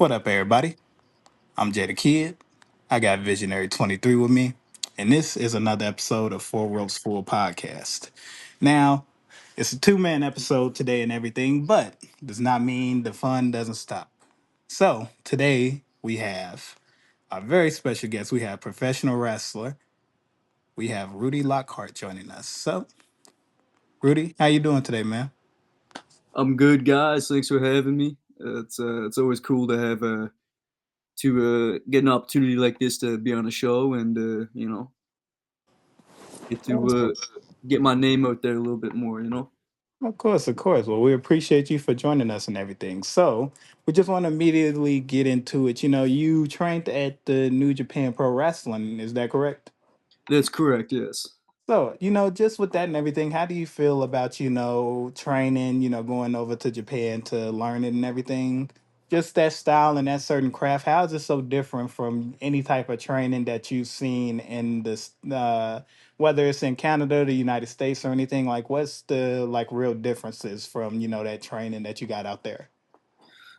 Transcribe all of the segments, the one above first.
What up, everybody? I'm Jay the Kid. I got Visionary 23 with me, and this is another episode of Four Ropes Full Podcast. Now, it's a two-man episode today and everything, but does not mean the fun doesn't stop. So, today we have a very special guest. We have professional wrestler. We have Rudy Lockhart joining us. So, Rudy, how you doing today, man? I'm good, guys. Thanks for having me. It's always cool to have to get an opportunity like this to be on a show and get to get my name out there a little bit more. Of course, of course. Well, we appreciate you for joining us and everything. So, we just want to immediately get into it. You trained at the New Japan Pro Wrestling, is that correct? That's correct. Yes. So, just with that and everything, how do you feel about, training, going over to Japan to learn it and everything? Just that style and that certain craft, how is it so different from any type of training that you've seen in this, whether it's in Canada, the United States, or anything? Like, what's the like real differences from, that training that you got out there?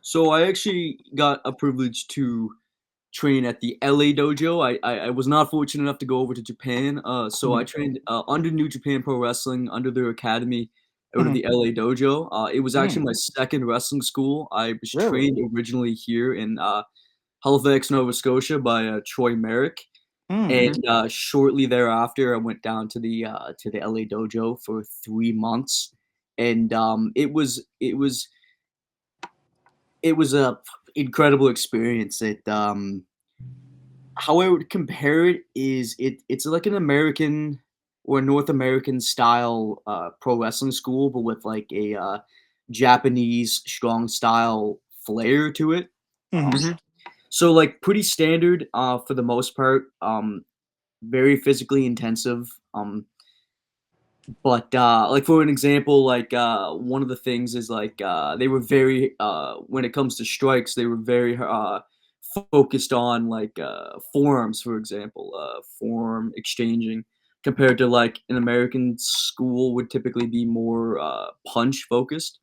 So I actually got a privilege to train at the LA dojo. I was not fortunate enough to go over to Japan. So I Mhm. trained under New Japan Pro Wrestling under their academy out of Mhm. the LA dojo. It was actually Mm. my second wrestling school. I was Really? trained originally here in Halifax, Nova Scotia by Troy Merrick. Mm. And shortly thereafter, I went down to the LA dojo for 3 months, and it was a incredible experience. How I would compare it is it's like an American or North American style pro wrestling school, but with like a Japanese strong style flair to it. Mhm. So like pretty standard for the most part. Very physically intensive. But like for an example, like one of the things is like they were very when it comes to strikes, they were very focused on like forearms, for example, forearm exchanging, compared to like an American school would typically be more punch focused.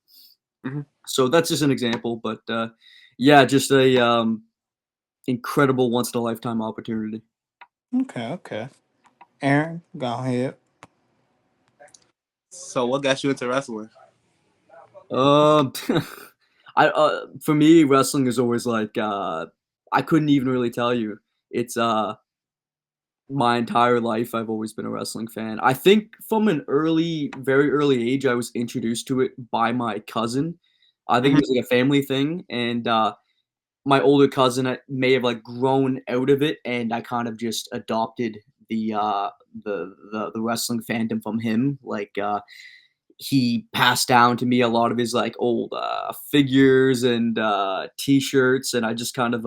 So that's just an example, but yeah, just a incredible once in a lifetime opportunity. Okay, okay. Aaron, go ahead. So what got you into wrestling? Um, I for me, wrestling is always like I couldn't even really tell you. It's my entire life I've always been a wrestling fan. I think from an very early age, I was introduced to it by my cousin. I think it Mhm. was like a family thing, and my older cousin may have like grown out of it, and I kind of just adopted the the wrestling fandom from him. Like he passed down to me a lot of his like old figures and t-shirts, and I just kind of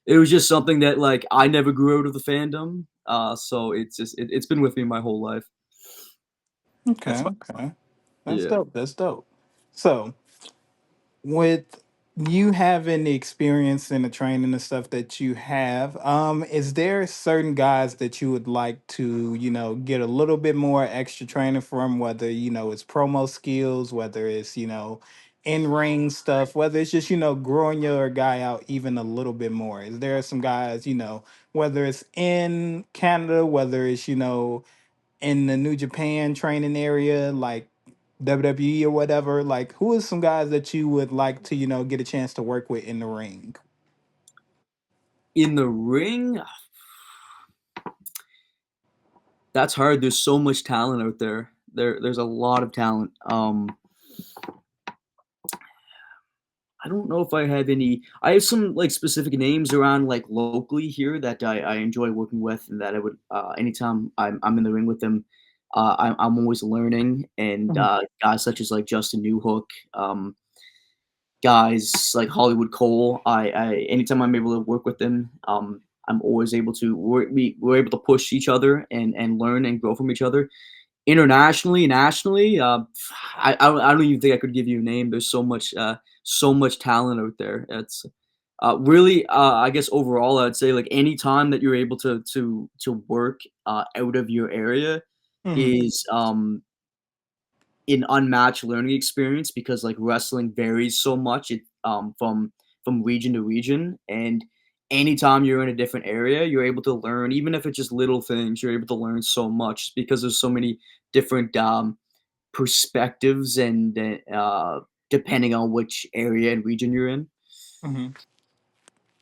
it was just something that like I never grew out of the fandom, so it's been with me my whole life. Okay, That's fine. okay. That's Yeah. dope. That's dope. So, with you having the experience and the training and stuff that you have, is there certain guys that you would like to, get a little bit more extra training from, whether, it's promo skills, whether it's, in ring stuff, whether it's just, growing your guy out even a little bit more? Is there some guys, whether it's in Canada, whether it's, in the New Japan training area, like WWE or whatever, like who is some guys that you would like to, get a chance to work with in the ring? In the ring, that's hard. There's so much talent out there. There's a lot of talent. I don't know if I have any. I have some like specific names around like locally here that I enjoy working with, and that I would anytime I'm in the ring with them, I'm always learning. And Mhm. guys such as like Justin Newhook, guys like Hollywood Cole. I anytime I'm able to work with them, I'm always able to we're able to push each other and learn and grow from each other. Internationally, nationally, I don't even think I could give you a name. There's so much talent out there. It's really, I guess overall, I'd say like any time that you're able to work out of your area Mhm. is an unmatched learning experience, because like wrestling varies so much from from region to region, and anytime you're in a different area, you're able to learn, even if it's just little things, you're able to learn so much because there's so many different perspectives and depending on which area and region you're in. Hmm.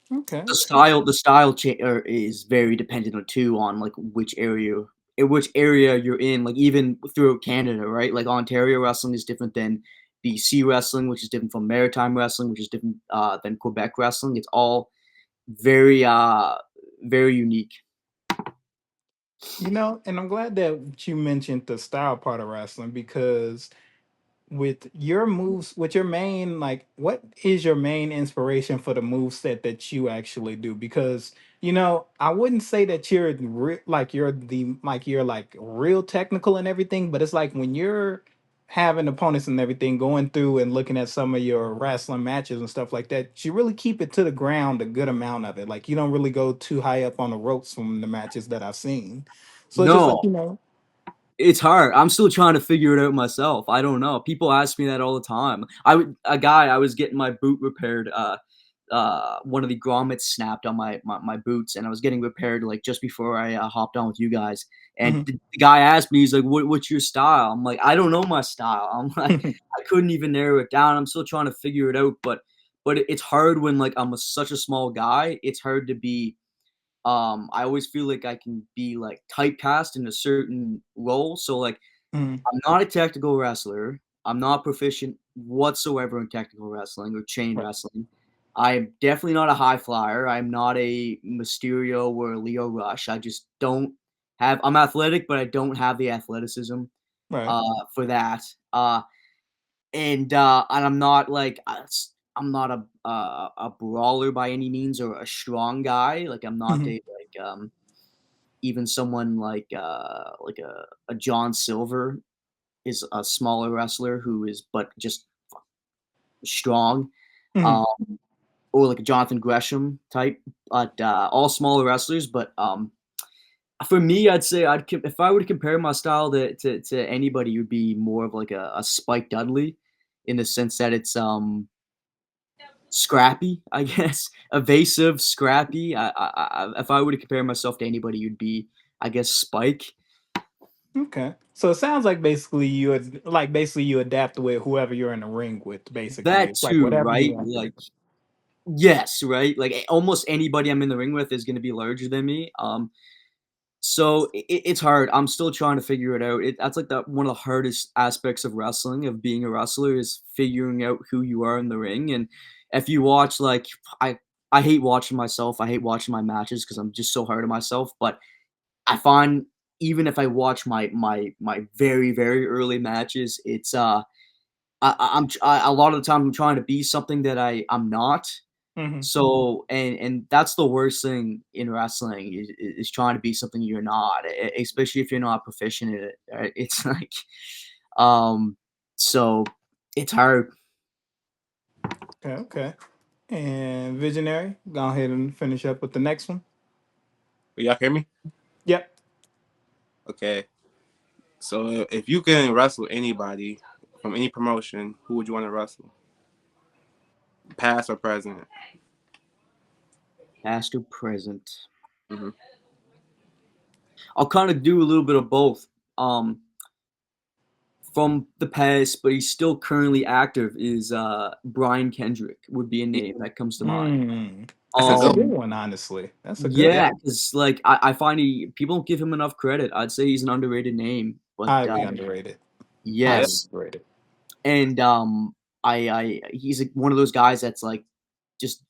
Okay. The Okay. is very dependent on too on like which area you're in. Like even throughout Canada, right? Like Ontario wrestling is different than BC wrestling, which is different from Maritime wrestling, which is different than Quebec wrestling. It's all very very unique. And I'm glad that you mentioned the style part of wrestling because with your moves, with your main, like, what is your main inspiration for the move set that you actually do? Because I wouldn't say that you're like real technical and everything, but it's like when you're having opponents and everything, going through and looking at some of your wrestling matches and stuff like that, you really keep it to the ground a good amount of it. Like you don't really go too high up on the ropes from the matches that I've seen. So it's just like, No, it's hard. I'm still trying to figure it out myself. I don't know. People ask me that all the time. I was getting my boot repaired. One of the grommets snapped on my boots, and I was getting repaired like just before I hopped on with you guys. And Mhm. the guy asked me, he's like, "What's your style?" I'm like, "I don't know my style." I'm like, I couldn't even narrow it down. I'm still trying to figure it out, but it's hard when like such a small guy. It's hard to be I always feel like I can be like typecast in a certain role. So like Mhm. I'm not a technical wrestler. I'm not proficient whatsoever in technical wrestling or chain Right. wrestling. I'm definitely not a high flyer. I'm not a Mysterio or a Leo Rush. I just don't have. I'm athletic, but I don't have the athleticism Right. for that. And I'm not like I'm not a brawler by any means or a strong guy. Like I'm not Mhm. a even someone like a John Silver is a smaller wrestler who is but just strong, Mhm. um, or like a Jonathan Gresham type, but all smaller wrestlers. But for me, I'd say if I were to compare my style to anybody, it would be more of like a Spike Dudley, in the sense that it's scrappy, I guess, evasive, scrappy. If I were to compare myself to anybody, you'd be, I guess, Spike. Okay. So it sounds like basically you adapt with whoever you're in the ring with. Basically, That it's like too, whatever you right? want to Like, do. yes, right? Like almost anybody I'm in the ring with is going to be larger than me. So it's hard. I'm still trying to figure it out. That's like one of the hardest aspects of wrestling, of being a wrestler, is figuring out who you are in the ring. And if you watch, like, I I hate watching myself. I hate watching my matches because I'm just so hard on myself. But I find even if I watch my very very early matches, it's a lot of the time I'm trying to be something that I'm not. Hmm. So and that's the worst thing in wrestling is trying to be something you're not, especially if you're not proficient in it. Right? It's like, um, so it's hard. Okay. Okay. And Visionary, go ahead and finish up with the next one. Y'all hear me? Yep. Okay. So if you can wrestle anybody from any promotion, who would you want to wrestle? Past or present? Past or present. Hmm. I'll kind of do a little bit of both. Um, from the past, but he's still currently active. Is Brian Kendrick would be a name that comes to mind. Mm. That's a That's a good good one. Um, one, honestly. That's a good Yeah. Yeah, one. because like I find people don't give him enough credit. I'd say he's an underrated name, but Highly underrated. Yeah. Highly yes, underrated. and I he's like one of those guys that's like just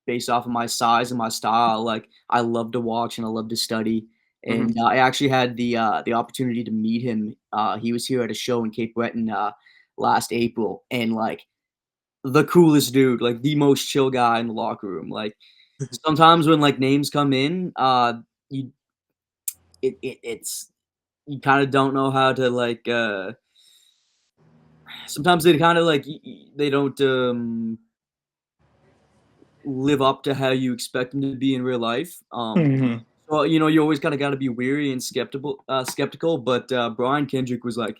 based off of my size and my style. Like I love to watch and I love to study. Hmm. And I actually had the opportunity to meet him. He was here at a show in Cape Breton last April, and like the coolest dude, like the most chill guy in the locker room. Like sometimes when like names come in, you it's you kind of don't know how to like sometimes they kind of like they don't live up to how you expect them to be in real life. Hmm. So you always kind of got to be weary and skeptical. But Brian Kendrick was like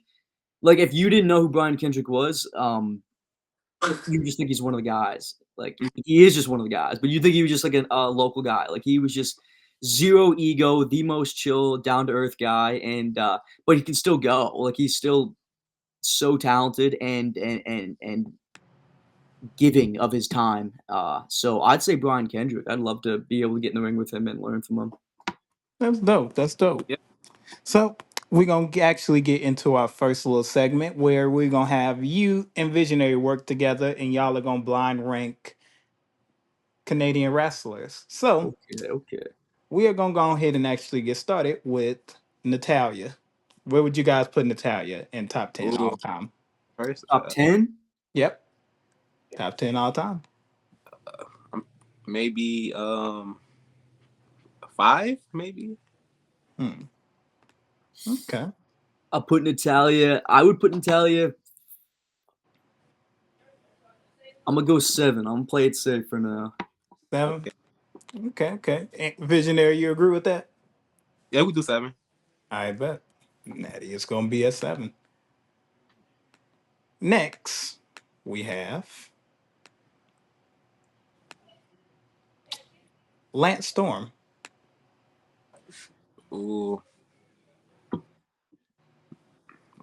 if you didn't know who Brian Kendrick was, you just think he's one of the guys. Like Mhm. he is just one of the guys, but you think he was just like a local guy. Like he was just zero ego, the most chill, down to earth guy, and but he can still go. Like he's still so talented and giving of his time. So I'd say Brian Kendrick. I'd love to be able to get in the ring with him and learn from him. That's dope. That's dope. Yeah. So we're gonna actually get into our first little segment where we're gonna have you and Visionary work together, and y'all are gonna blind rank Canadian wrestlers. So Okay, okay. we are gonna go ahead and actually get started with Natalia. Where would you guys put Natalia in top 10 Ooh, all time? first, Top 10? Yep, top 10 all time. maybe five, maybe. Hmm. Okay, I'll put Natalia. I would put Natalia. I'm gonna go 7. I'm gonna play it safe for now. 7. Okay. Okay, okay. Visionary, you agree with that? Yeah, we do 7. I bet. Natty is gonna be at 7. Next, we have Lance Storm. Ooh,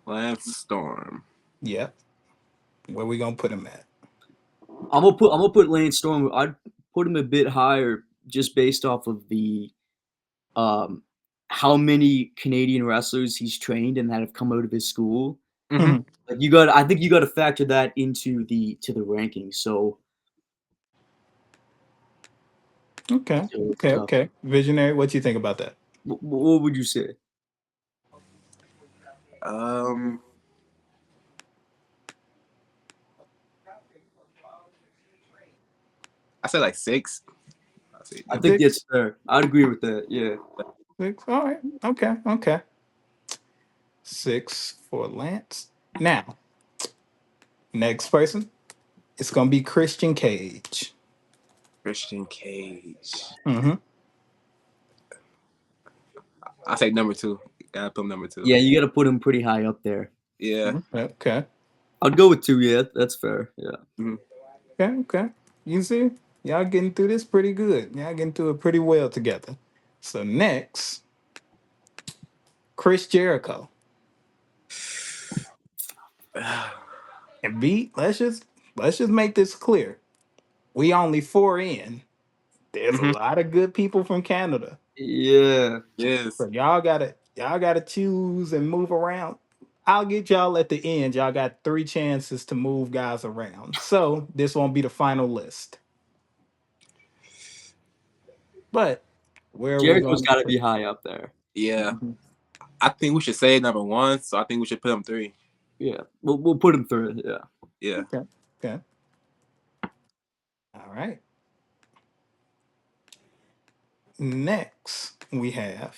Lance Storm. Yep. Where we gonna put him at? I'm gonna put Lance Storm. I'd put him a bit higher just based off of the um how many Canadian wrestlers he's trained and that have come out of his school. Mm-hmm. Mhm. Like I think you got to factor that into the rankings. Okay. So it's Okay. tough. Okay. Visionary, what you think about that? What would you say? Um, I said like 6. I say I give him think that's 6. fair. I'd agree with that. Yeah. 6. All right. Okay. Okay. 6 for Lance. Now, next person, it's gonna be Christian Cage. Christian Cage. Mm-hmm. I say number 2. Gotta put him number 2. Yeah, you got to put him pretty high up there. Yeah. Okay. I'd go with 2. Yeah, that's fair. Yeah. Mm-hmm. Okay. Okay. You see, y'all getting through this pretty good. Y'all getting through it pretty well together. So next, Chris Jericho. And B, let's just make this clear. We only 4 in. There's a Mm-hmm. lot of good people from Canada. Yeah. Yes. So y'all gotta choose and move around. I'll get y'all at the end. Y'all got 3 chances to move guys around. So this won't be the final list. But where are we Jericho's going got to to put? be high up there. Yeah. Mhm. I think we should say number 1, so I think we should put him 3. Yeah, we'll put him through. Yeah. Yeah. Okay. Okay. All right. Next, we have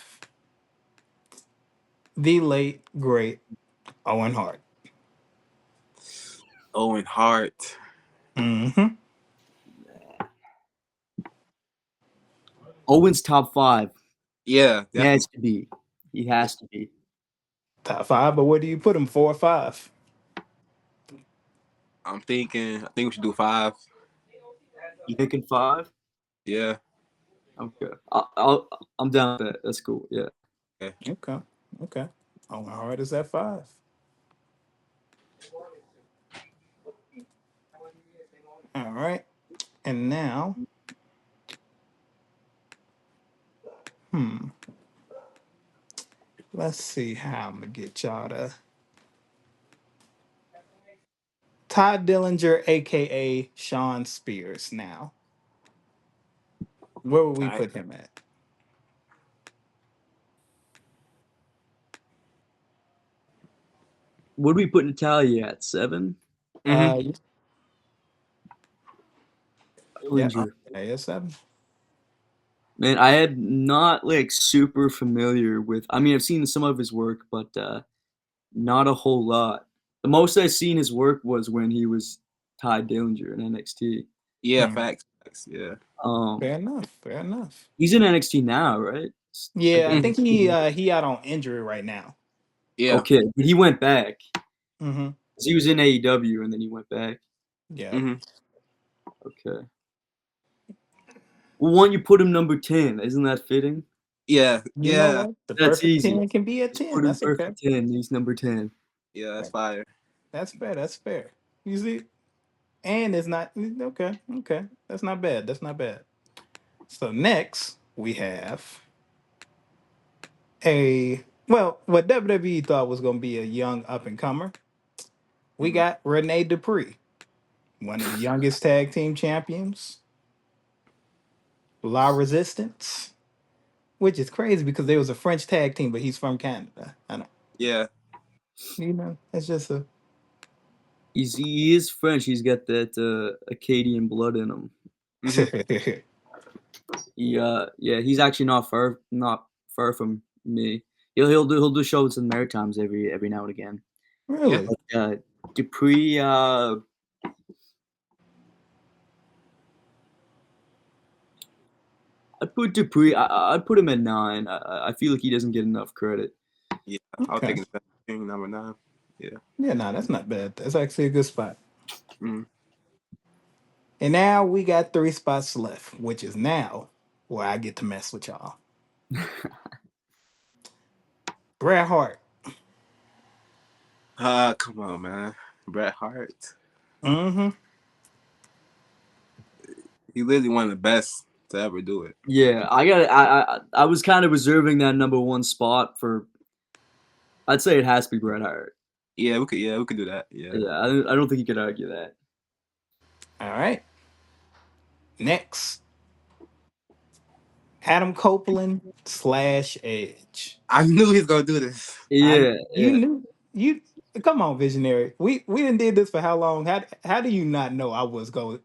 the late great Owen Hart. Owen Hart. Hmm. Owen's top 5. Yeah, He has definitely. to be. He has to be. Top 5, but where do you put him? 4 or 5? I think we should do 5. You thinking 5? Yeah. Okay. I'm down with that. That's cool. Yeah. Okay. Okay. Okay. Owen Hart is at 5. All right. And now, hmm, let's see how I'm gonna get y'all to Todd Dillinger, aka Sean Spears. Now, where would we All right. put him at? What do we put Natalia at? 7? Mm-hmm. Uh, yeah, Dillinger. AS7. Man, I had not like super familiar with. I mean, I've seen some of his work, but not a whole lot. The most I've seen his work was when he was Ty Dillinger in NXT. Yeah, Hmm. facts. Facts. Yeah. Um, Fair enough. Fair enough. he's in NXT now, right? Like, Yeah, I Mm-hmm. think he out on injury right now. Yeah. okay, but he went back. Hmm. 'Cause he was in AEW and then he went back. Yeah. Mm-hmm. Okay. Well, why don't you put him number 10? Isn't that fitting? Yeah, You know yeah, what? The That's perfect easy. 10 can be a Just 10. put him That's okay. perfect 10. He's number 10. yeah. That's fire. That's fair. That's fair. You see? And it's not okay. Okay. That's not bad. That's not bad. So next we have what WWE thought was gonna be a young up and comer. We Mhm. got Rene Dupree, one of the youngest tag team champions. La Resistance, which is crazy because there was a French tag team, but he's from Canada. I know. Yeah, It's just a He is French. He's got that Acadian blood in him. hmm Yeah, he's actually not far from me. He'll do shows in the Maritimes every now and again. yeah. really. Uh, Dupree, I'd put Dupree. I'd put him at 9. I feel like he doesn't get enough credit. Yeah, I was Okay. thinking King number 9. Yeah. Yeah, no, that's not bad. That's actually a good spot. Mm. And now we got 3 spots left, which is now where I get to mess with y'all. Bret Hart. Come on, man. Bret Hart. Mm-hmm. He literally one of the best to ever do it. Yeah, I was kind of reserving that number 1 spot for. I'd say it has to be Bret Hart. Yeah, we could. Yeah, we could do that. Yeah. Yeah, I don't think you could argue that. All right. Next, Adam Copeland / Edge. I knew he was gonna do this. I Yeah, you yeah. knew you come on, visionary. We didn't did this for how long? How do you not know I was gonna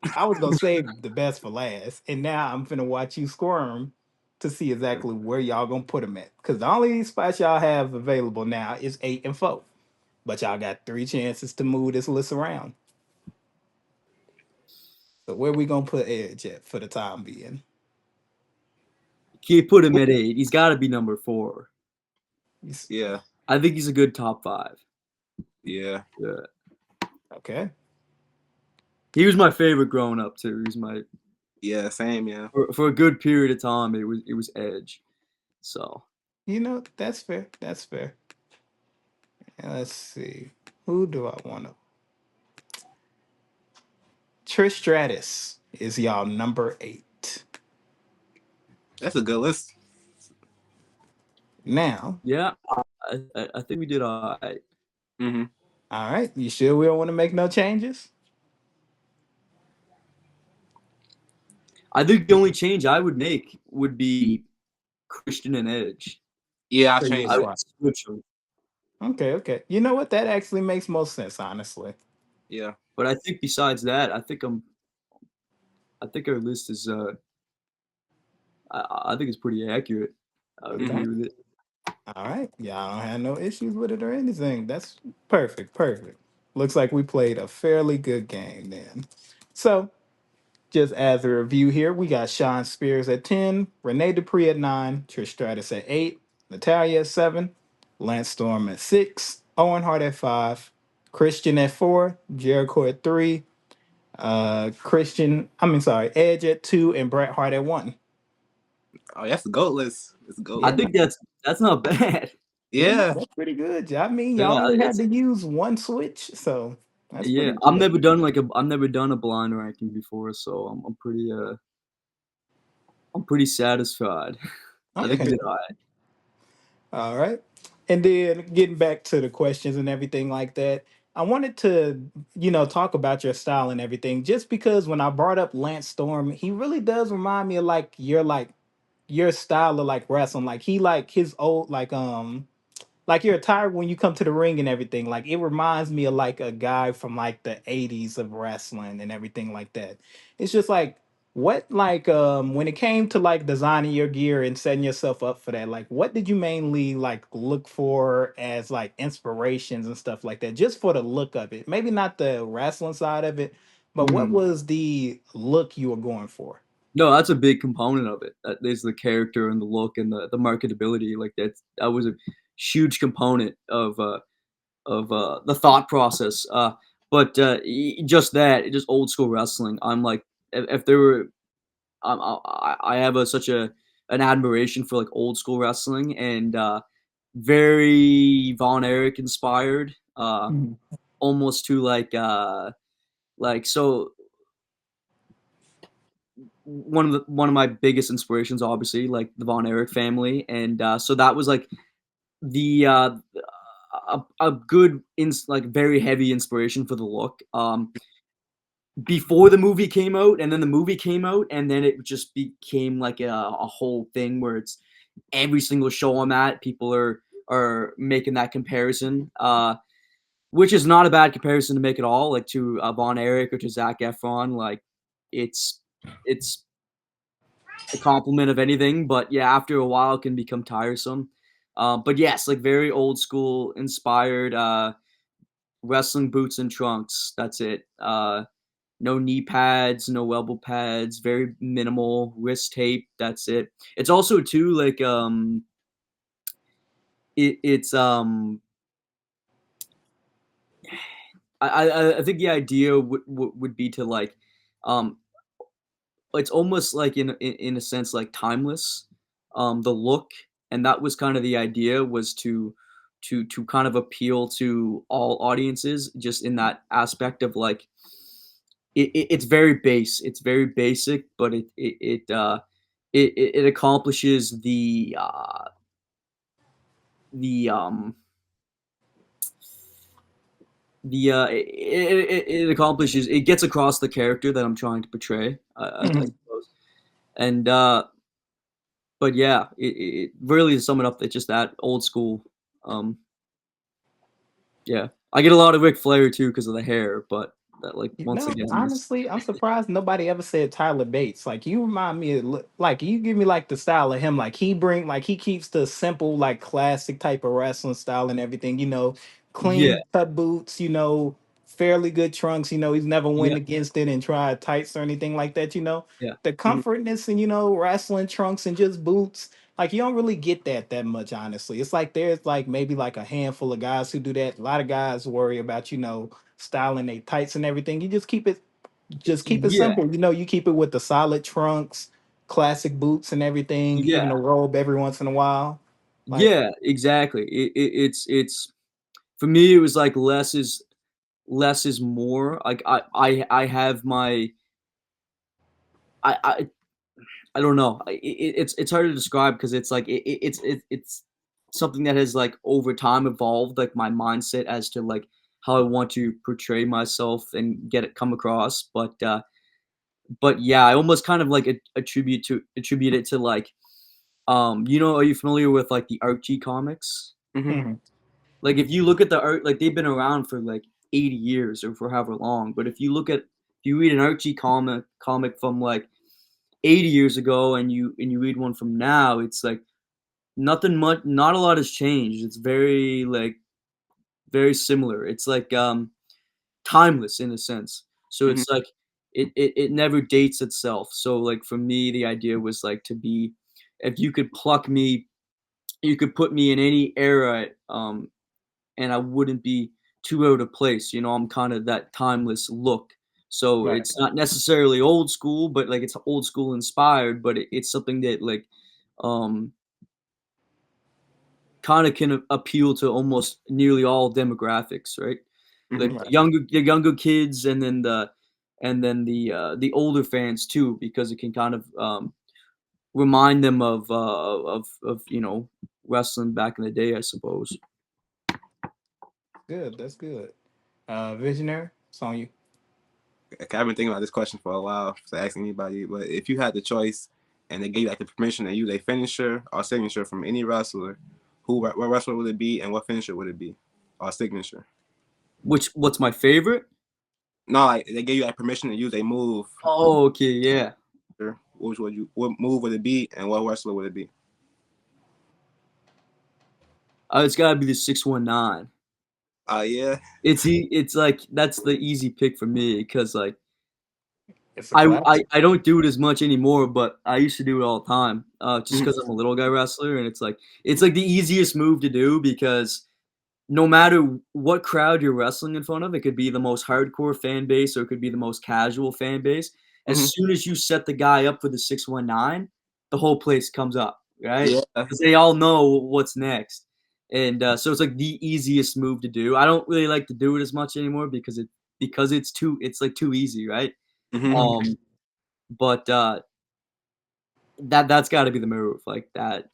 save the best for last, and now I'm finna watch you squirm to see exactly where y'all gonna put him at. Because the only spots y'all have available now is 8 and 4, but y'all got 3 chances to move this list around. So where we gonna put Edge at for the time being? Can't put him at 8. He's got to be number 4. He's- Yeah, I think he's a good top 5. yeah, Yeah. Okay, He was my favorite growing up too. He was my yeah. Same. Yeah. for a good period of time. It was Edge. So that's fair. That's fair. And let's see, who do I want to? Trish Stratus is y'all number 8. That's a good list. Now, yeah, I think we did all right. hmm all right, you sure we don't want to make no changes? I think the only change I would make would be Christian and Edge. Yeah, I'll So you change I that. would swap. switch them, Okay, okay. You know what? That actually makes most sense, honestly. Yeah. but I think besides that, I think our list is I think it's pretty accurate. I would Okay. hmm agree with it. All right. Y'all don't have no issues with it or anything. That's perfect. Perfect. Looks like we played a fairly good game then. So, just as a review here, we got Sean Spears at 10, Renee Dupree at 9, Trish Stratus at 8, Natalia at 7, Lance Storm at 6, Owen Hart at 5, Christian at 4, Jericho at 3, Edge at 2, and Bret Hart at 1. Oh, that's the goat list. It's a goat I Yeah, list. no, think that's not bad. yeah, no, Yeah. that's pretty good. I mean, y'all Yeah, only had it's to use one switch, so that's yeah. pretty good. I've never done a blind ranking before, so I'm pretty satisfied. I think we Okay. did all right. All right. And then getting back to the questions and everything like that, I wanted to, talk about your style and everything, just because when I brought up Lance Storm, he really does remind me of your style of like wrestling. Like he like his old like your attire when you come to the ring and everything. Like it reminds me of like a guy from like the 80s of wrestling and everything like that. It's just like what like when it came to like designing your gear and setting yourself up for that, like what did you mainly like look for as like inspirations and stuff like that, just for the look of it? Maybe not the wrestling side of it, but what hmm was the look you were going for? No, that's a big component of it. There's the character and the look and the marketability. Like that was a huge component of the thought process. But just old school wrestling. I'm like if there were, I have such an admiration for like old school wrestling and very Von Erich inspired, Mhm. almost to like so one of my biggest inspirations, obviously, like the Von Erich family, and so that was like the a good like very heavy inspiration for the look. Before the movie came out, and then the movie came out, and then it just became like a whole thing where it's every single show I'm at, people are making that comparison, which is not a bad comparison to make at all, like to Von Erich or to Zac Efron. Like it's it's a compliment of anything, but yeah, after a while, it can become tiresome. But yes, like very old school inspired, wrestling boots and trunks. That's it. No knee pads, no elbow pads, very minimal wrist tape. That's it. It's also too like it's I think the idea would be to like um it's almost like in a sense like timeless, the look, and that was kind of the idea, was to kind of appeal to all audiences, just in that aspect of like it's very it's very basic, but it accomplishes the it accomplishes, it gets across the character that I'm trying to portray, I Mhm. suppose. And but yeah, it really, to sum it up, it's just that old school. Um, yeah, I get a lot of Ric Flair too because of the hair, but that, like, You once know, again, this. honestly, I'm surprised nobody ever said Tyler Bates. Like you remind me of like you give me like the style of him. Like he keeps the simple like classic type of wrestling style and everything. You know, Yeah, clean cut boots. You know, fairly good trunks. You know, he's never yeah, went against it and tried tights or anything like that. You know, yeah, the Mhm. comfortness and wrestling trunks and just boots. Like you don't really get that much, honestly. It's like there's like maybe like a handful of guys who do that. A lot of guys worry about styling they tights and everything. You just keep it yeah, simple. You keep it with the solid trunks, classic boots and everything, yeah, even a robe every once in a while. Like, yeah. Exactly. It's for me. It was like less is more. Like I have my I I I don't know. It's hard to describe because it's like it's something that has like over time evolved, like my mindset as to like how I want to portray myself and get it come across. But yeah, I almost kind of like attribute it to like are you familiar with like the Archie comics? Mhm. mhm, Like if you look at the art, like they've been around for like 80 years or for however long. But if you read an Archie comic from like 80 years ago, and you read one from now, it's like nothing much, not a lot has changed. It's very like very similar. It's like timeless in a sense. So Mhm. it's like it never dates itself. So like for me, the idea was like to be, if you could pluck me, you could put me in any era, and I wouldn't be too out of place. I'm kind of that timeless look. So right. it's not necessarily old school, but like it's old school inspired, but it's something that like um kind of can appeal to almost nearly all demographics, right? Like Mhm. Right. the younger kids, and then the older fans too, because it can kind of remind them of wrestling back in the day, I suppose. Good. That's good. Visionary, it's on you. Okay, I've been thinking about this question for a while, so ask anybody. But if you had the choice, and they gave you like the permission to use a finisher or signature from any wrestler, what wrestler would it be, and what finisher would it be, or signature? What's my favorite? No, like they gave you like permission to use a move. Oh, okay, yeah. What move would it be, and what wrestler would it be? It's got to be the 619. Yeah. It's like that's the easy pick for me because like It's a classic. I don't do it as much anymore, but I used to do it all the time. Just Mhm. because I'm a little guy wrestler, and it's like the easiest move to do because no matter what crowd you're wrestling in front of, it could be the most hardcore fan base or it could be the most casual fan base. As Hmm. soon as you set the guy up for the 619, the whole place comes up, right? Yeah. Because they all know what's next. And so it's like the easiest move to do. I don't really like to do it as much anymore because it's like too easy, right? Hmm. Um, but that's got to be the move, like that.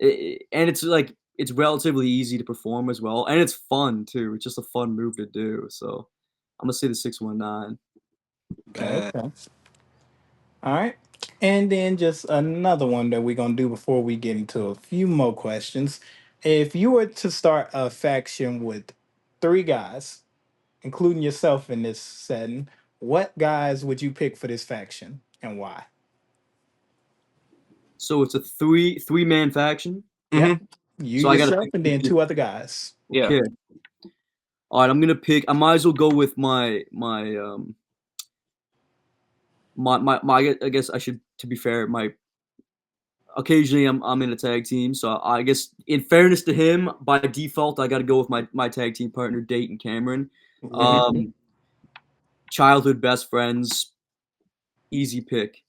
And it's like it's relatively easy to perform as well, and it's fun too. It's just a fun move to do. So I'm gonna say the 619. Okay, Bad. okay. All right. And then just another one that we're gonna do before we get into a few more questions. If you were to start a faction with three guys, including yourself in this setting, what guys would you pick for this faction and why? So it's a three-man faction. Yep. Hmm. You So I gotta yourself pick and three then people. two other guys. Yeah. Okay. All right. I'm gonna pick. I might as well go with my. I guess I should. To be fair, my occasionally I'm in a tag team, so I guess in fairness to him, by default I got to go with my tag team partner Dayton Cameron. Hmm. Really? Um, childhood best friends, easy pick.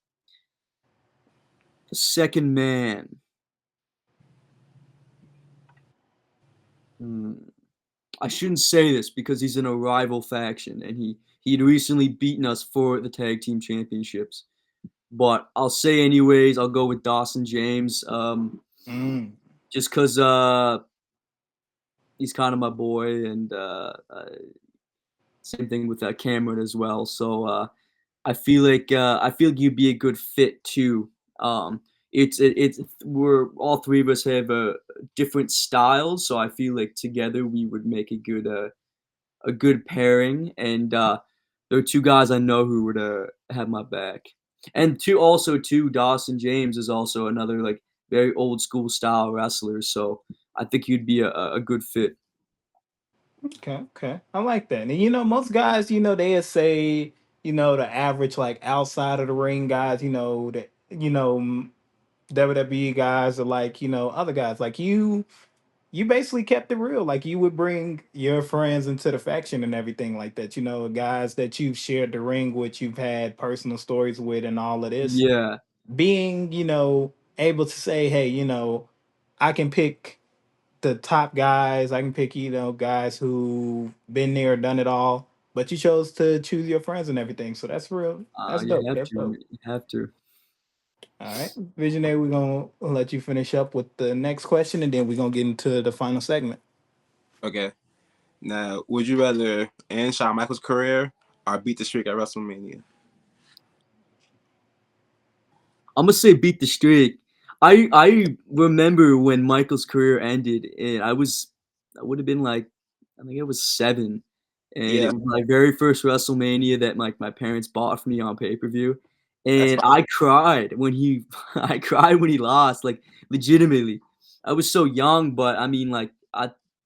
The second man. Hmm. I shouldn't say this because he's in a rival faction and he'd recently beaten us for the tag team championships. But I'll say anyways, I'll go with Dawson James. Mm. Just because he's kind of my boy, and same thing with Cameron as well. So I feel like you'd be a good fit too. It's we're all three of us have different styles, so I feel like together we would make a good pairing. And there are two guys I know who would have my back. And two Dawson James is also another like very old school style wrestler. So I think you'd be a good fit. Okay, okay. I like that. And most guys, they say, the average like outside of the ring guys, that WWE guys are like, other guys. Like you basically kept it real. Like you would bring your friends into the faction and everything like that. Guys that you've shared the ring with, you've had personal stories with, and all of this. Yeah. Being, able to say, hey, I can pick the top guys. I can pick, guys who been there, done it all. But you chose to choose your friends and everything. So that's real. That's You dope. have That's to. dope. You have to. All right. Visionary, we're gonna let you finish up with the next question and then we're gonna get into the final segment. Okay. Now, would you rather end Shawn Michaels' career or beat the streak at WrestleMania? I'm gonna say beat the streak. I remember when Michael's career ended, and I would have been like, I think it was 7, and it Yeah, was my very first WrestleMania that my parents bought for me on pay per view, that's and fine. I cried when he I cried when he lost, like legitimately. I was so young, but I mean, like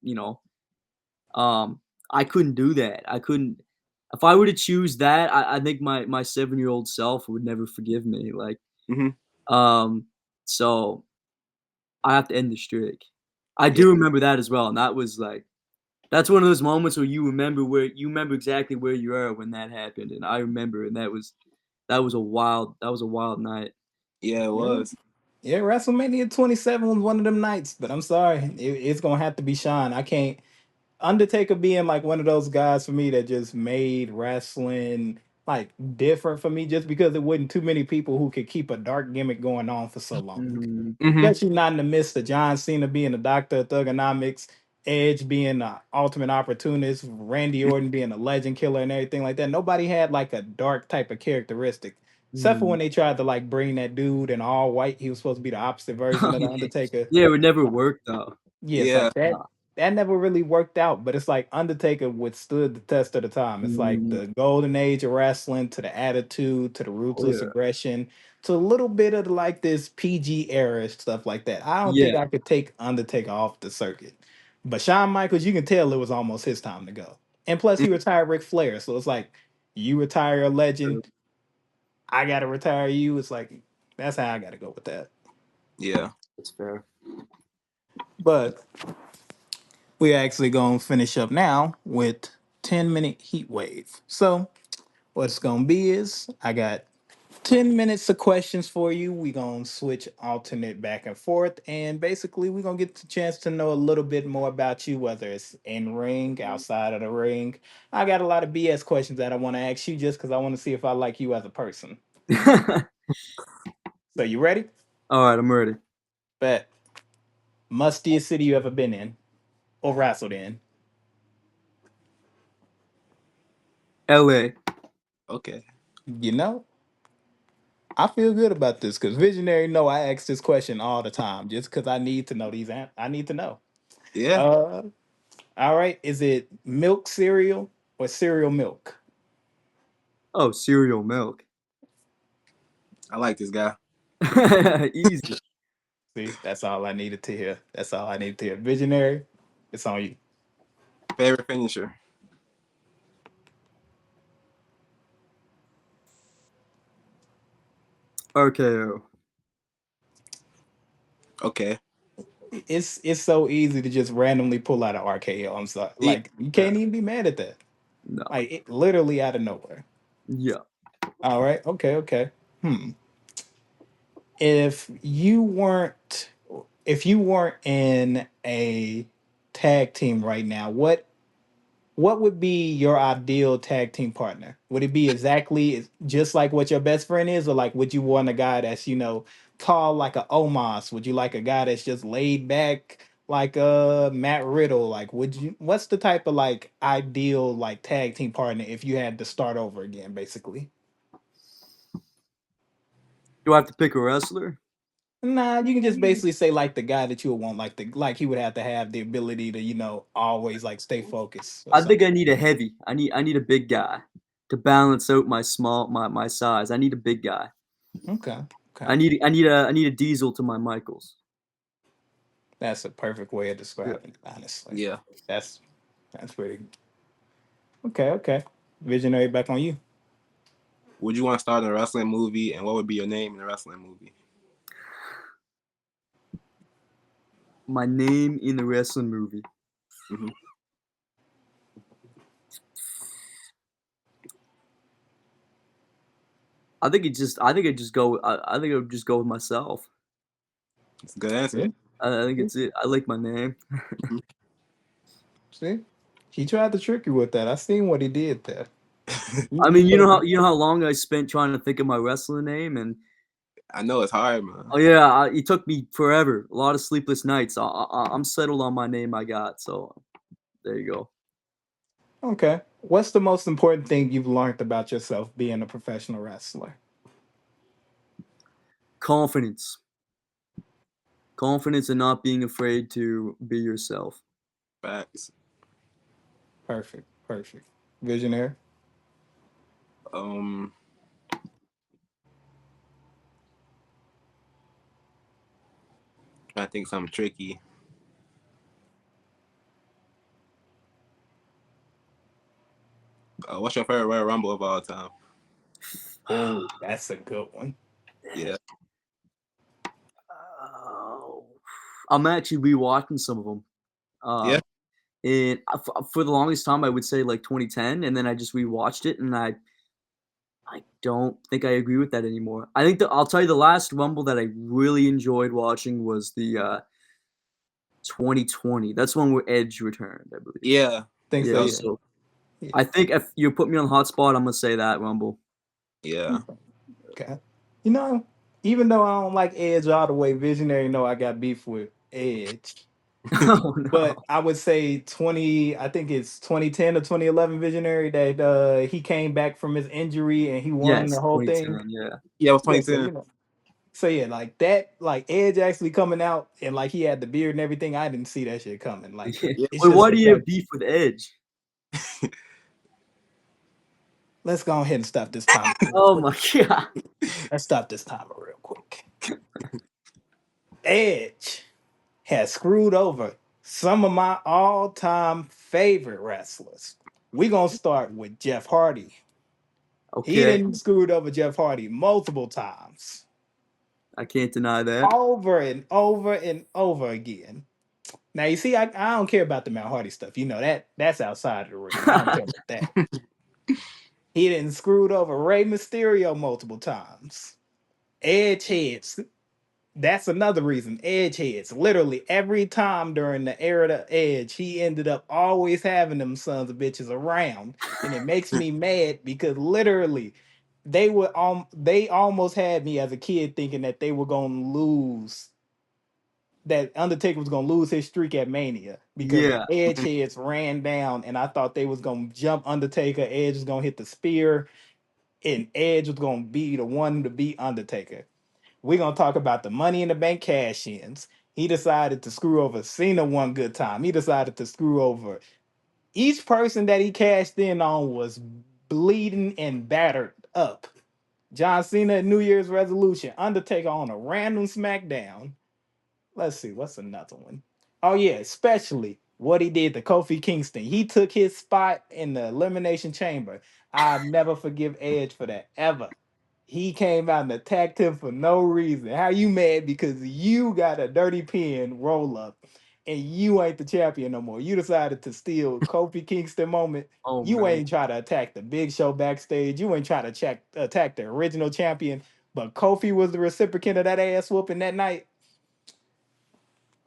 you know, um, I couldn't do that. I couldn't. If I were to choose that, I think my 7-year-old self would never forgive me. Like Hmm. um, so I have to end the streak. I Yeah, do remember that as well, and that was like that's one of those moments where you remember exactly where you were when that happened, and I remember, and that was a wild night. yeah, it Yeah. was. Yeah, WrestleMania 27 was one of them nights, but I'm sorry. It's gonna have to be Sean. I can't Undertaker being like one of those guys for me that just made wrestling like different for me just because there wasn't too many people who could keep a dark gimmick going on for so long. Mhm. Hmm. Especially not in the midst of John Cena being a doctor of thugonomics, Edge being an ultimate opportunist, Randy Orton being a legend killer and everything like that. Nobody had like a dark type of characteristic. Except for Mhm. when they tried to like bring that dude in all white. He was supposed to be the opposite version Oh, of the yeah. Undertaker. Yeah, it would never work though. Yeah, it's Yeah, like that never really worked out, but it's like Undertaker withstood the test of the time. It's like Mhm. the golden age of wrestling to the attitude to the Oh ruthless yeah. aggression to a little bit of like this PG era stuff like that. I don't think Yeah. I could take Undertaker off the circuit. But Shawn Michaels, you can tell it was almost his time to go. And plus he mhm, retired Ric Flair. So it's like you retire a legend, I gotta retire you. It's like that's how I gotta go with that. yeah. That's fair. But we're actually going to finish up now with 10-minute heat wave. So, what's going to be is I got 10 minutes of questions for you. We gonna switch alternate back and forth, and basically we gonna get the chance to know a little bit more about you, whether it's in ring, outside of the ring. I got a lot of BS questions that I want to ask you, just because I want to see if I like you as a person. So you ready? All right, I'm ready. Bet. Mustiest city you ever been in or wrestled in? L.A. Okay. You know, I feel good about this because Visionary know I ask this question all the time, just because I need to know I need to know. Yeah, Uh, all right. Is it milk cereal or cereal milk? Oh, cereal milk. I like this guy. Easy. See, that's all I needed to hear. That's all I needed to hear. Visionary, it's on you. Favorite finisher. RKO. Okay. It's so easy to just randomly pull out an RKO. I'm sorry. Yeah. Like you can't even be mad at that. No. Like it literally out of nowhere. Yeah. All right. Okay. Okay. Hmm. If you weren't if you weren't in a tag team right now, what would be your ideal tag team partner? Would it be exactly just like what your best friend is, or like would you want a guy that's tall like a Omos? Would you like a guy that's just laid back like Matt Riddle? Like, would you? What's the type of like ideal like tag team partner if you had to start over again, basically? Do I have to pick a wrestler? Nah, you can just basically say like the guy that you would want, like he would have to have the ability to always like stay focused or I think something. I need a heavy. I need a big guy to balance out my size. I need a big guy. Okay, I okay. need I need a I need a diesel to my Michaels. That's a perfect way of Yeah. describing it, honestly. Yeah. That's that's pretty okay, okay. Visionary back on you. Would you want to star in a wrestling movie, and what would be your name in the wrestling movie? My name in the wrestling movie. Hmm. I think I would just go with myself. It's a good answer. See? I think it's it. I like my name. Mhm. See? He tried to trick you with that. I seen what he did there. I mean, you know how long I spent trying to think of my wrestling name, and I know it's hard, man. oh yeah, it took me forever. A lot of sleepless nights. I'm settled on my name I got. So there you go. Okay. What's the most important thing you've learned about yourself being a professional wrestler? Confidence. Confidence and not being afraid to be yourself. Facts. Perfect. Perfect. Visionary. Um, I think something tricky. What's your favorite Royal Rumble of all time? Oh, that's a good one. Yeah. Oh, I'm actually rewatching some of them. Yeah. And for the longest time, I would say like 2010, and then I just rewatched it, and I don't think I agree with that anymore. I think I'll tell you the last Rumble that I really enjoyed watching was the 2020. That's one where Edge returned, I believe. Yeah. Think so, Yeah, That was, yeah. so Yeah. I think if you put me on the hot spot, I'm gonna say that Rumble. yeah. Okay. You know, even though I don't like Edge all the way, Visionary know I got beef with Edge. Oh But no. I would say 20, I think it's 2010 or 2011 Visionary that he came back from his injury and he won the Yes, whole thing. 2010. Yeah. Yeah, it was Yeah, so 2010. so yeah, like that, like Edge actually coming out and like he had the beard and everything. I didn't see that shit coming. Like Yeah. Yeah. it's Wait, just why the do you have fact. beef with Edge? Let's go ahead and stop this time real Oh quick. my god. Let's stop this timer real quick. Edge has screwed over some of my all-time favorite wrestlers. We're gonna start with Jeff Hardy. He Okay, didn't screwed over Jeff Hardy multiple times, I can't deny that. over and over and over again. Now you see, I don't care about the Mount Hardy stuff. You know that's outside of the ring. I don't care about that. He didn't screwed over Rey Mysterio multiple times. Edge heads. That's another reason. Edge heads. Literally every time during the era of Edge, he ended up always having them sons of bitches around. And it makes me mad because literally they almost had me as a kid thinking that they were gonna lose, that Undertaker was gonna lose his streak at Mania because the Yeah. Edge heads ran down, and I thought they was gonna jump Undertaker. Edge was gonna hit the spear, and Edge was gonna be the one to beat Undertaker. We're gonna talk about the Money in the Bank cash-ins. He decided to screw over Cena one good time. He decided to screw over each person that he cashed in on was bleeding and battered up. John Cena at New Year's resolution. Undertaker on a random SmackDown. Let's see, what's another one? Oh yeah, especially what he did to Kofi Kingston. He took his spot in the Elimination Chamber. I'll never forgive Edge for that ever. He came out and attacked him for no reason. How you mad because you got a dirty pin roll up and you ain't the champion no more? You decided to steal Kofi Kingston moment. Oh You man. ain't try to attack the Big Show backstage. You ain't try to attack the original champion. But Kofi was the recipient of that ass whooping that night.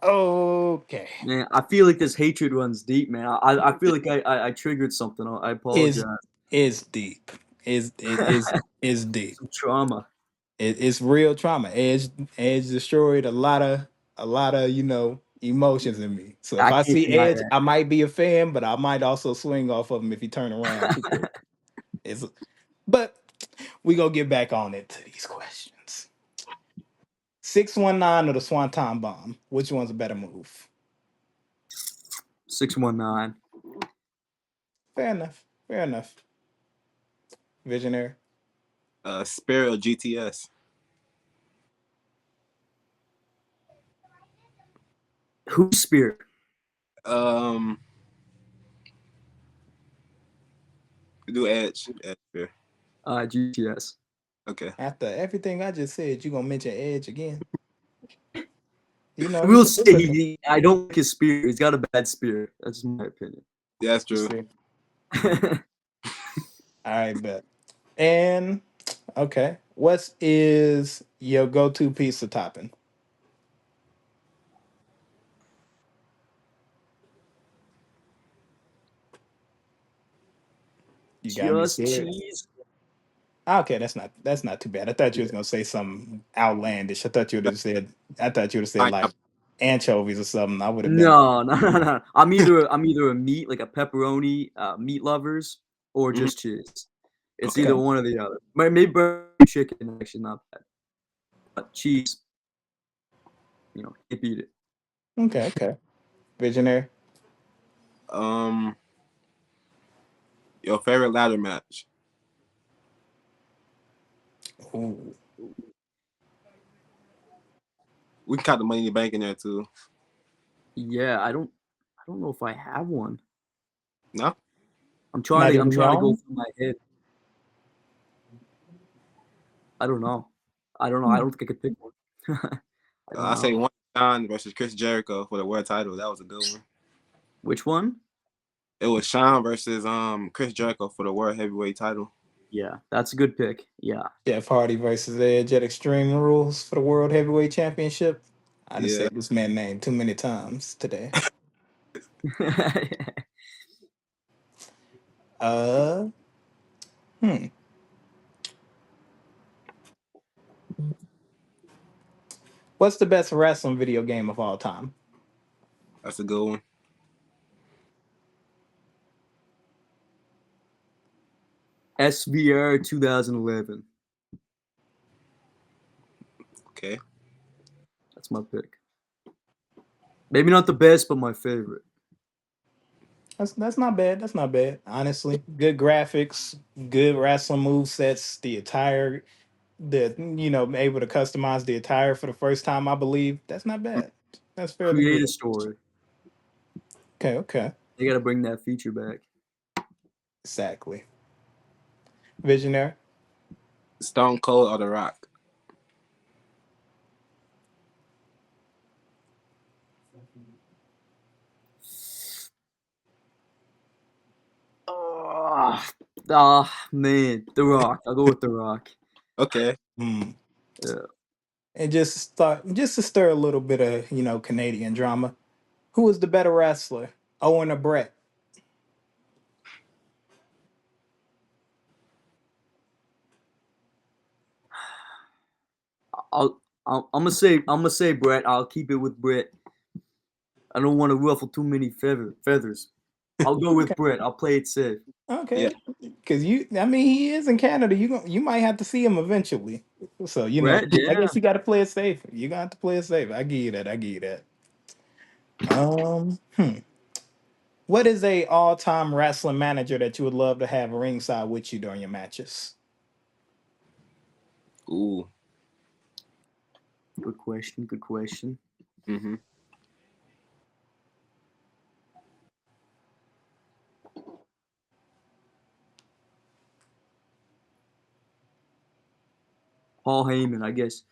Okay. Man, I feel like this hatred runs deep, man. I feel like I triggered something. I Is apologize. is deep. Is deep. Some trauma. It's real trauma. Edge destroyed a lot of emotions in me. So if I I can't see deny Edge, that. I might be a fan, but I might also swing off of him if he turn around too quick. It's but we gonna get back on it to these questions. 619 or the Swanton bomb? Which one's a better move? 619. Fair enough. Fair enough. Visionary. Spirit GTS. Who's Spirit? Um, do Edge. Edge Spirit. GTS. Okay. After everything I just said, you gonna mention Edge again? You know, I will it's say a I don't like his spirit. He's got a bad spirit. That's just my opinion. Yeah, that's you true. see. All right, bet. And okay, what is your go-to pizza topping? You got me Just scared. cheese. Okay, that's not too bad. I thought you was gonna say something outlandish. I thought you would have said. I thought you would have said like Pineapple. anchovies or something. I would have been like, No, no, no, no. I'm either a meat like a pepperoni, meat lovers, or Mhm. just cheese. It's Okay. either okay, one or the other. Maybe chicken actually not bad, but cheese, can't beat it. okay, okay. Visionary. Um, your favorite ladder match? Ooh. We can count the Money in the Bank in there too. Yeah, I don't know if I have one. No. I'm trying Not to I'm even trying to go y'all. through my head. I don't know. I don't know. I Hmm. don't think I could pick one. I don't I say know. one Sean versus Chris Jericho for the world title. That was a good one. Which one? It was Sean versus Chris Jericho for the world heavyweight title. Yeah, that's a good pick. Yeah. Jeff Hardy versus Edge at Extreme Rules for the World Heavyweight Championship. I just Yeah. said this man name too many times today. Uh, hmm. What's the best wrestling video game of all time? That's a good one. SVR 2011. Okay. That's my pick. Maybe not the best, but my favorite. That's not bad. That's not bad. Honestly, good graphics, good wrestling move sets. Able to customize the attire for the first time. I believe that's not bad. That's fairly Create a good. story. Okay, okay, They got to bring that feature back. exactly. Visionary. Stone Cold or The Rock? Oh, Ah, man, The Rock. I'll go with The Rock. Okay. Hmm. Yeah. And just to stir a little bit of Canadian drama. Who was the better wrestler, Owen or Brett? I'm gonna say Brett. I'll keep it with Brett. I don't want to ruffle too many feathers. I'll go with Brett. I'll play it safe. Yeah. Okay, because I mean, he is in Canada. You might have to see him eventually. So Brett, I yeah. guess you got to play it safe. You got to play it safe. I give you that. I give you that. Hmm. What is a all-time wrestling manager that you would love to have ringside with you during your matches? Ooh. Good question. Good question. Mm-hmm. Paul Heyman, I guess.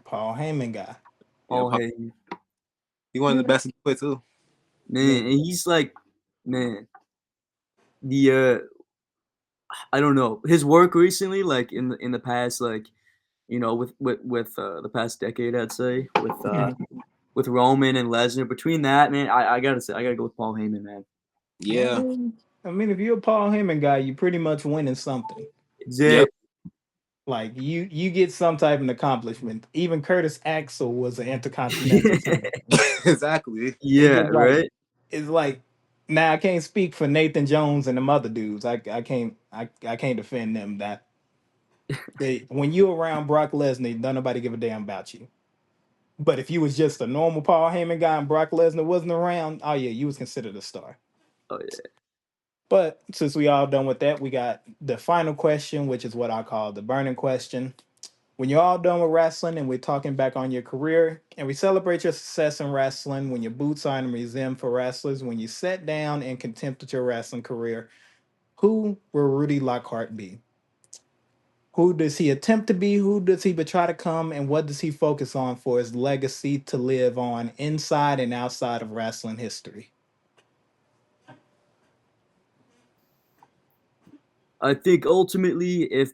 Paul Heyman guy. Yeah. Paul Heyman. He one of the Yeah. best to do it too. Man, and he's like, man, the I don't know his work recently, like in the past, like with the past decade, I'd say with Roman and Lesnar. Between that, man, I gotta say, I gotta go with Paul Heyman, man. Yeah. I mean, if you're a Paul Heyman guy, you pretty much winning something. Yep. Exactly. Like you get some type of accomplishment. Even Curtis Axel was an intercontinental champion. Exactly. It's Yeah, just like right. it's like now I can't speak for Nathan Jones and them other dudes. I can't defend them. That when you around Brock Lesnar, don't nobody give a damn about you. But if you was just a normal Paul Heyman guy and Brock Lesnar wasn't around, oh yeah, you was considered a star. Oh yeah. But since we all done with that, we got the final question, which is what I call the burning question. When you're all done with wrestling and we're talking back on your career and we celebrate your success in wrestling, when your boots are in the museum for wrestlers, when you sat down in contempt of your wrestling career, who will Rudy Lockhart be? Who does he attempt to be? Who does he try to come? And what does he focus on for his legacy to live on inside and outside of wrestling history? I think ultimately, if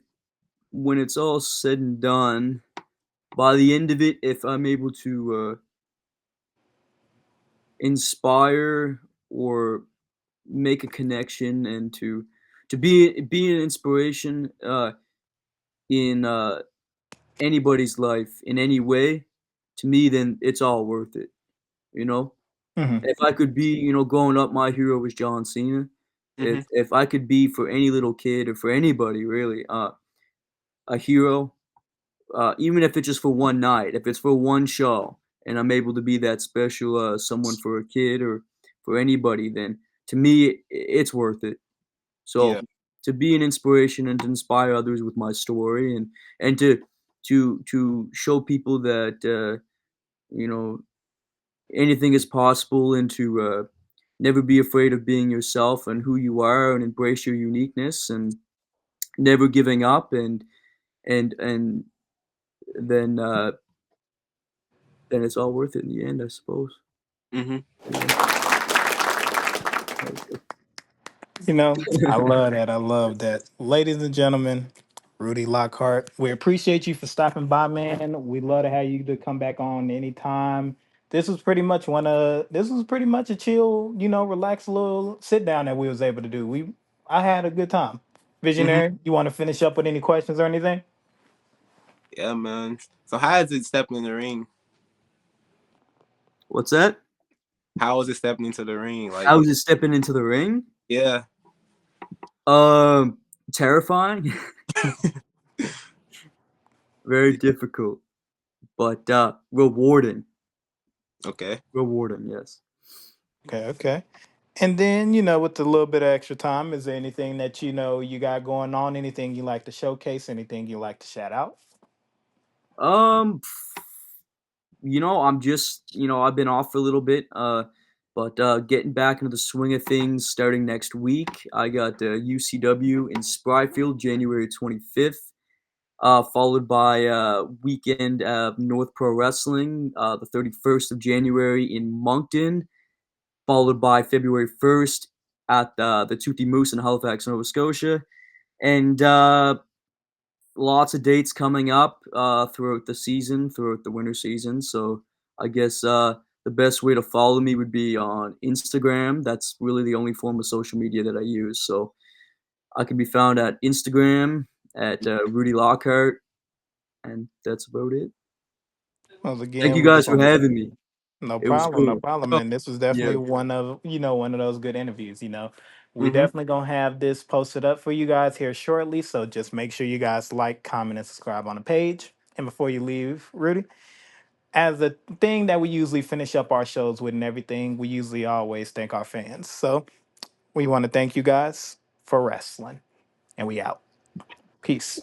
when it's all said and done, by the end of it, if I'm able to inspire or make a connection and to be an inspiration in anybody's life in any way, to me, then it's all worth it. You know, Mhm. if I could be, growing up, my hero was John Cena. Mm-hmm. If I could be for any little kid or for anybody really, a hero, even if it's just for one night, if it's for one show, and I'm able to be that special someone for a kid or for anybody, then to me, it's worth it. Yeah. So to be an inspiration and to inspire others with my story and to show people that you know anything is possible and to never be afraid of being yourself and who you are and embrace your uniqueness and never giving up and then then it's all worth it in the end, I suppose. Mm-hmm. Yeah. I love that. I love that. Ladies and gentlemen, Rudy Lockhart, we appreciate you for stopping by, man. We love to have you to come back on anytime. This was pretty much a chill, relax little sit down that we was able to do. I had a good time. Mm-hmm. Visionary, you want to finish up with any questions or anything? Yeah, man. So how is it stepping in the ring? What's that? How is it stepping into the ring? Like How what? is it stepping into the ring? Yeah. Um, Terrifying, very difficult, but rewarding. Okay. Rewarding, yes. Okay, okay. And then, with a little bit of extra time, is there anything that you got going on? Anything you like to showcase? Anything you like to shout out? Um, I'm just, I've been off for a little bit, but getting back into the swing of things starting next week. I got UCW in Spryfield, January 25th, followed by weekend North Pro Wrestling, the 31st of January in Moncton, followed by February 1st at the Toothy Moose in Halifax, Nova Scotia, and lots of dates coming up throughout the season, throughout the winter season. So I guess the best way to follow me would be on Instagram. That's really the only form of social media that I use. So I can be found at Instagram at Rudy Lockhart, and that's about it. Well, Thank again, you we just guys for want to having me. no It was problem, no cool. problem, Oh, man. This was Yeah. definitely one of one of those good interviews. We mm-hmm. definitely gonna have this posted up for you guys here shortly. So just make sure you guys like, comment, and subscribe on the page. And before you leave, Rudy, as a thing that we usually finish up our shows with and everything, we usually always thank our fans. So we want to thank you guys for wrestling, and we out. Peace.